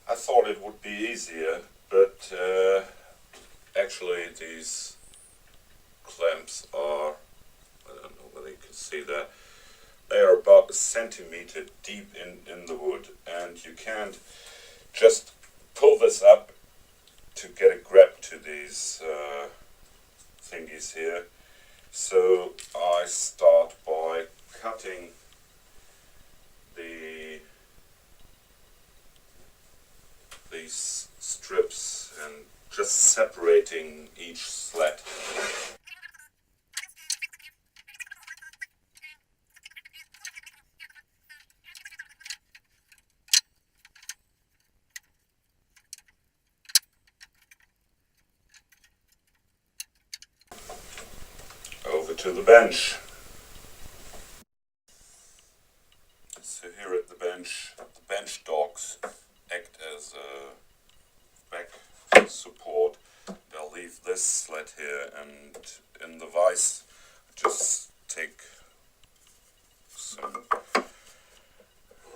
I thought it would be easier, but actually these clamps are, I don't know whether you can see that, they are about a centimeter deep in the wood, and you can't just pull this up to get a grab to these thingies here. So I start by cutting these strips and just separating each slat. Over to the bench. So here at the bench dogs act as a back support. I'll leave this slat here, and in the vise just take some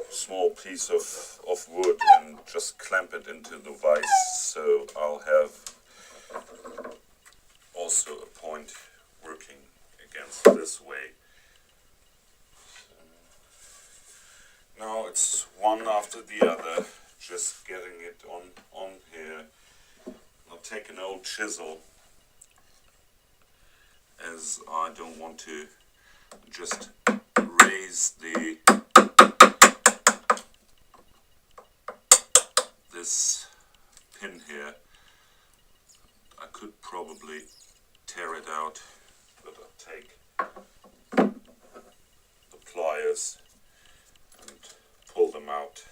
small piece of wood and just clamp it into the vise, so I'll have also a point working against this way. Now it's one after the other, just getting it on here. I'll take an old chisel, as I don't want to just raise this pin here. I could probably tear it out, but I'll take the pliers and pull them out.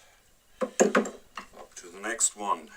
Up to the next one.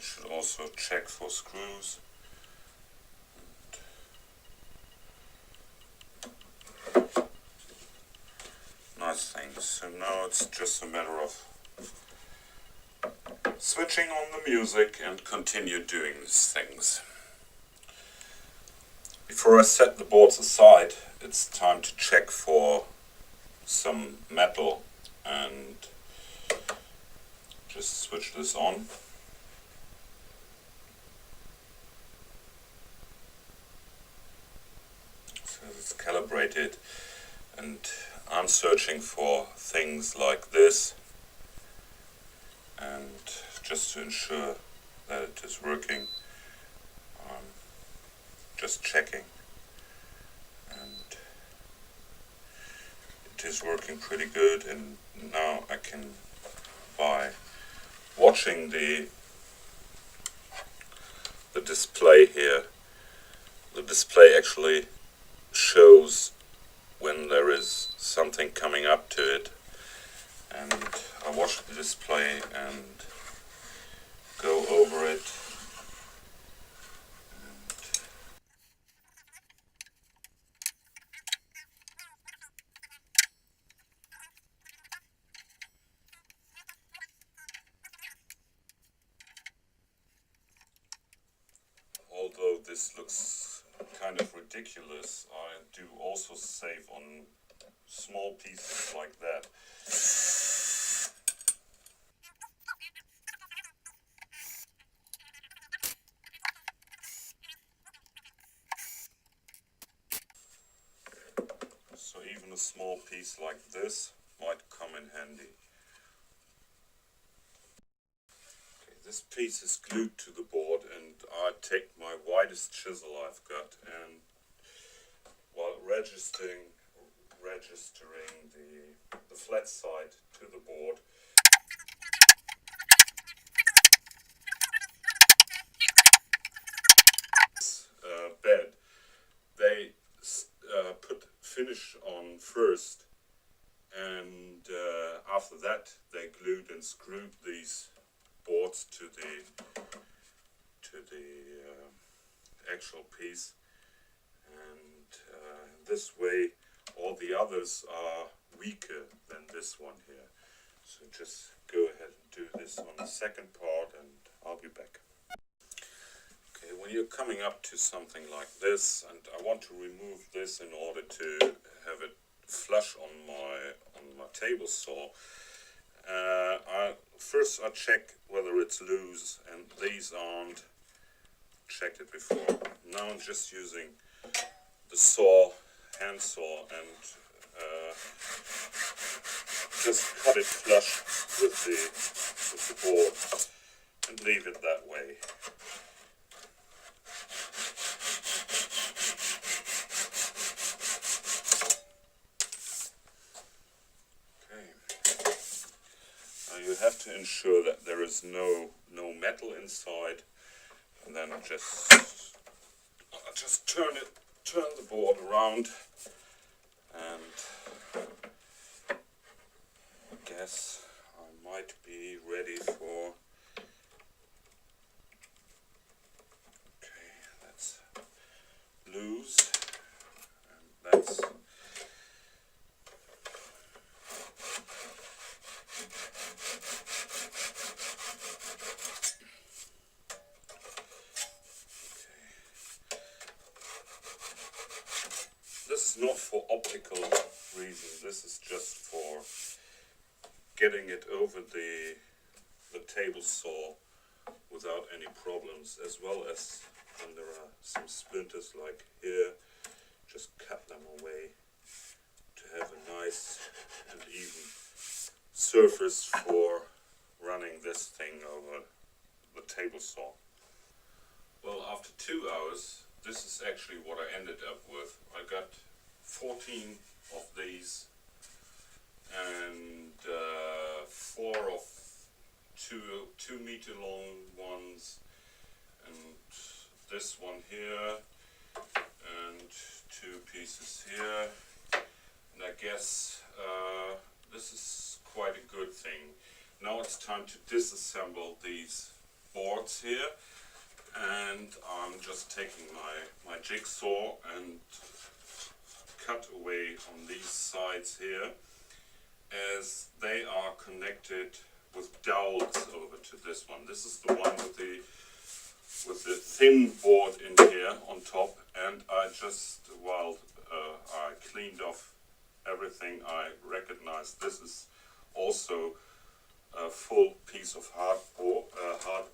Should also check for screws. Nice things. So now it's just a matter of switching on the music and continue doing these things. Before I set the boards aside, it's time to check for some metal, and just switch this on. So it's calibrated, and I'm searching for things like this, and just to ensure that it is working, I'm just checking, and it is working pretty good. And now I can, by watching the display here, the display actually shows when there is something coming up to it, and I watch the display and go over it. Although this looks kind of ridiculous, I do also save on small pieces like that. So even a small piece like this might come in handy. Okay, this piece is glued to the board, and I take my widest chisel I've got, and while registering the flat side to the board, first, and after that they glued and screwed these boards to the actual piece, and this way all the others are weaker than this one here. So just go ahead and do this on the second part, and I'll be back. Okay, when you're coming up to something like this, and I want to remove this in order to have it flush on my table saw, first I check whether it's loose, and these aren't. Checked it before. Now I'm just using the saw, hand saw, and just cut it flush with the board and leave it that way. Okay. Now you have to ensure that there is no metal inside, and then just turn the board around, and I guess I might be ready for. Okay, that's loose, and that's. This is not for optical reasons, this is just for getting it over the table saw without any problems, as well as when there are some splinters like here, just cut them away to have a nice and even surface for running this thing over the table saw. Well, after 2 hours, this is actually what I ended up with. I got 14 of these, and 4 of 2 meter long ones, and this one here, and 2 pieces here. And I guess this is quite a good thing. Now it's time to disassemble these boards here, and I'm just taking my jigsaw and cut away on these sides here, as they are connected with dowels over to this one. This is the one with the thin board in here on top, and I just, while I cleaned off everything, I recognized this is also a full piece of hard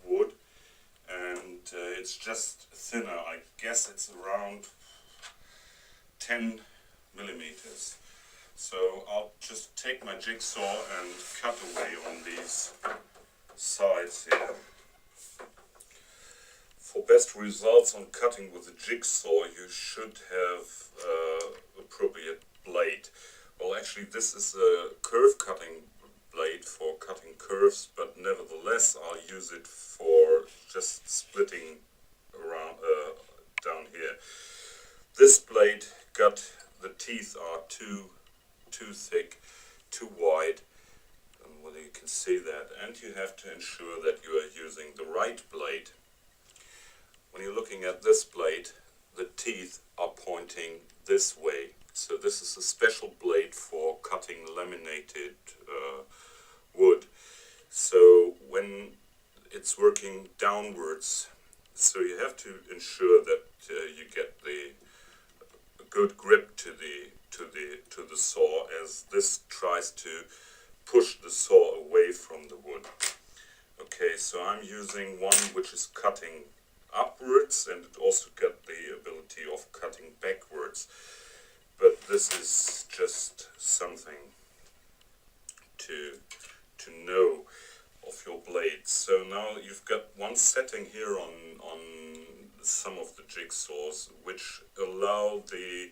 wood, and it's just thinner. I guess it's around 10 millimeters. So I'll just take my jigsaw and cut away on these sides here. For best results on cutting with a jigsaw, you should have appropriate blade. Well, actually this is a curve cutting blade for cutting curves, but nevertheless I'll use it for just splitting around down here. This blade the teeth are too thick, too wide, and whether you can see that, and you have to ensure that you are using the right blade. When you're looking at this blade, the teeth are pointing this way. So this is a special blade for cutting laminated wood. So when it's working downwards, so you have to ensure that you get a good grip to the saw, as this tries to push the saw away from the wood. Okay, so I'm using one which is cutting upwards, and it also got the ability of cutting backwards. But this is just something to know of your blades. So now you've got one setting here on some of the jigsaws which allow the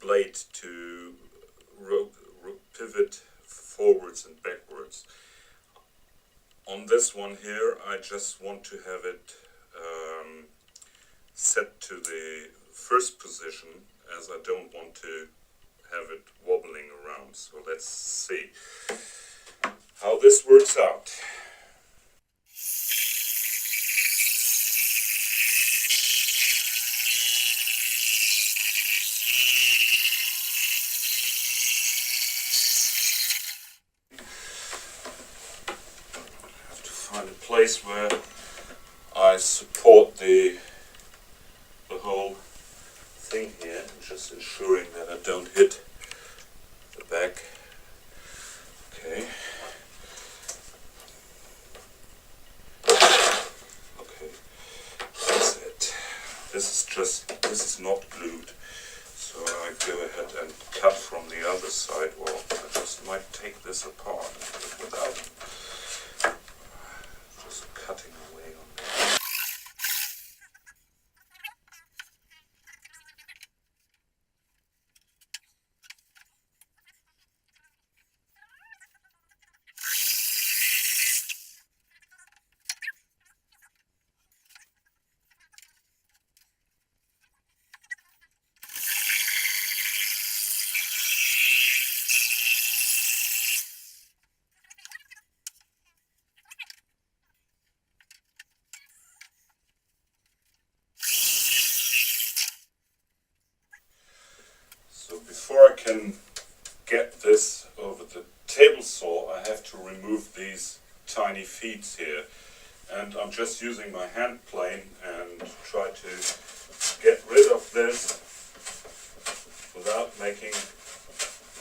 blade to pivot forwards and backwards. On this one here, I just want to have it set to the first position, as I don't want to have it wobbling around. So let's see how this works out. I have to find a place where I support the whole thing here, just ensuring that I don't hit the back. Okay. Okay, that's it. This is not glued. So I go ahead and cut from the other side, or I just might take this apart without just cutting away on it. So before I can get this over the table saw, I have to remove these tiny feet here. And I'm just using my hand plane and try to get rid of this without making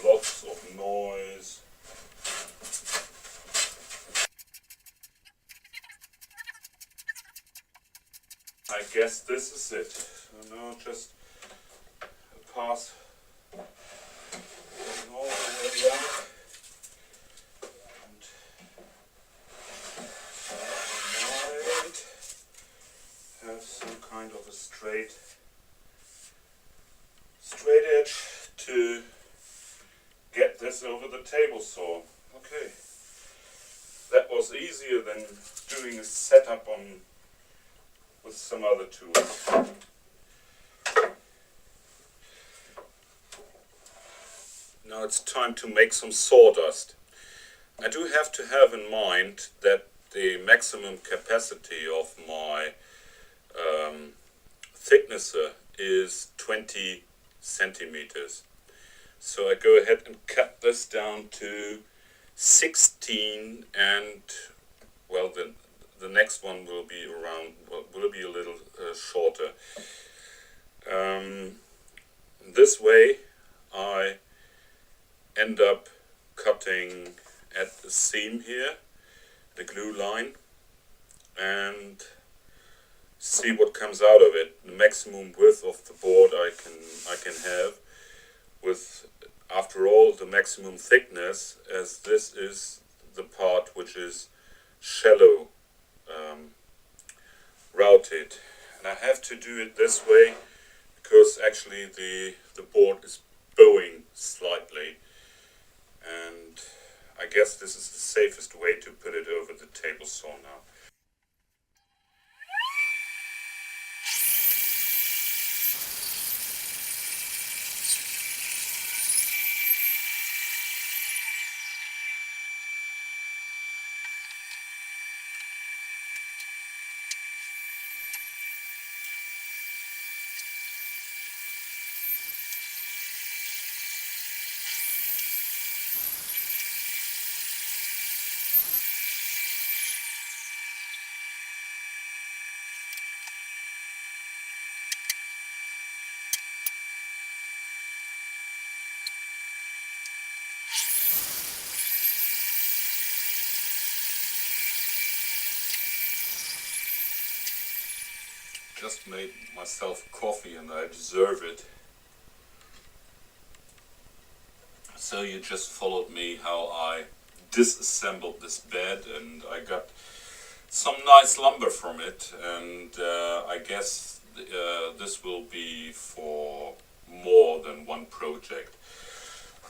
lots of noise. I guess this is it. So now just pass all the way down and wide. Have some kind of a straight edge to get this over the table saw. Okay, that was easier than doing a setup with some other tools. Now it's time to make some sawdust. I do have to have in mind that the maximum capacity of my thicknesser is 20 centimeters. So I go ahead and cut this down to 16, and well, the next one will be around, will be a little shorter. This way I end up cutting at the seam here, the glue line, and see what comes out of it. The maximum width of the board I can have with, after all, the maximum thickness, as this is the part which is shallow routed. And I have to do it this way because actually the board is bowing slightly, and I guess this is the safest way to put it over the table saw now. Just made myself coffee and I deserve it. So you just followed me how I disassembled this bed, and I got some nice lumber from it, and I guess this will be for more than one project.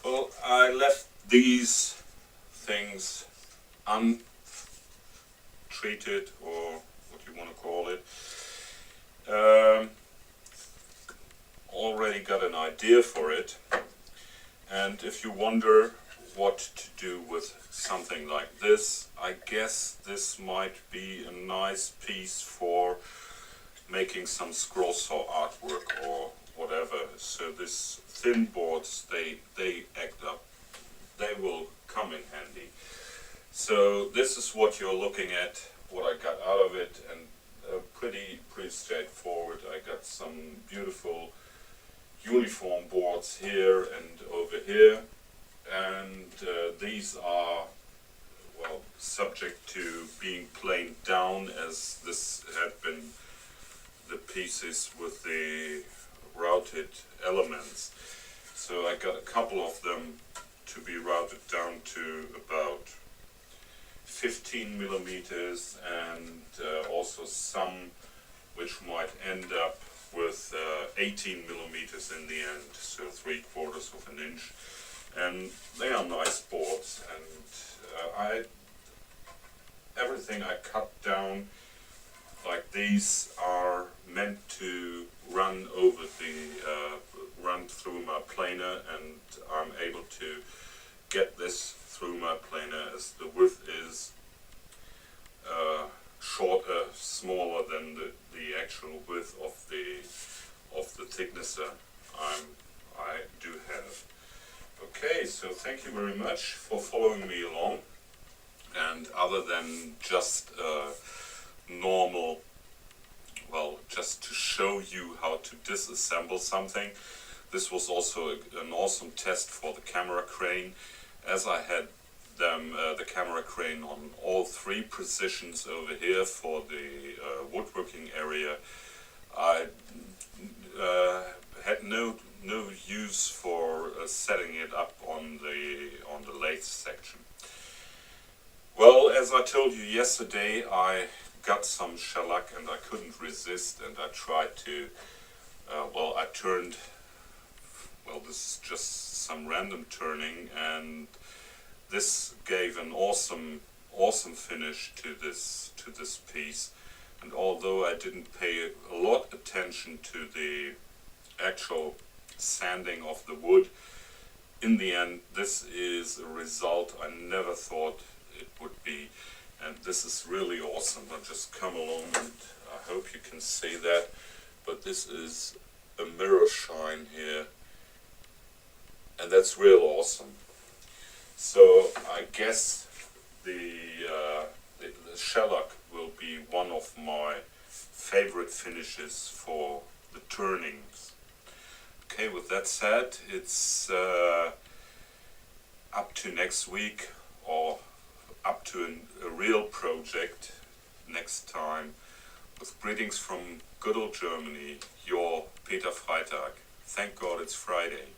Well, I left these things untreated, or what you want to call it. Already got an idea for it, And if you wonder what to do with something like this, I guess this might be a nice piece for making some scroll saw artwork or whatever. So this thin boards, they act up, they will come in handy. So this is what you're looking at, what I got out of it, and pretty straightforward. I got some beautiful uniform boards here and over here, and these are, well, subject to being planed down, as this had been the pieces with the routed elements. So I got a couple of them to be routed down to about 15 millimeters, and also some which might end up with 18 millimeters in the end, so 3/4 of an inch. And they are nice boards, and everything I cut down like these are meant to run over run through my planer, and I'm able to get this through my planer as the width is shorter, smaller than the actual width of the thicknesser I do have. Okay, so thank you very much for following me along, and other than just normal, well, just to show you how to disassemble something, this was also an awesome test for the camera crane. As I had the camera crane on all three positions over here for the woodworking area, I had no use for setting it up on the lathe section. Well, as I told you yesterday, I got some shellac and I couldn't resist, and I tried to, I turned, well, this is just some random turning, and this gave an awesome finish to this piece. And although I didn't pay a lot attention to the actual sanding of the wood, in the end this is a result I never thought it would be, and this is really awesome. I'll just come along, and I hope you can see that, but this is a mirror shine here, and that's real awesome. So I guess the shellac will be one of my favorite finishes for the turnings. Okay, with that said, it's up to next week, or up to a real project next time. With greetings from good old Germany, your Peter Freitag. Thank God it's Friday.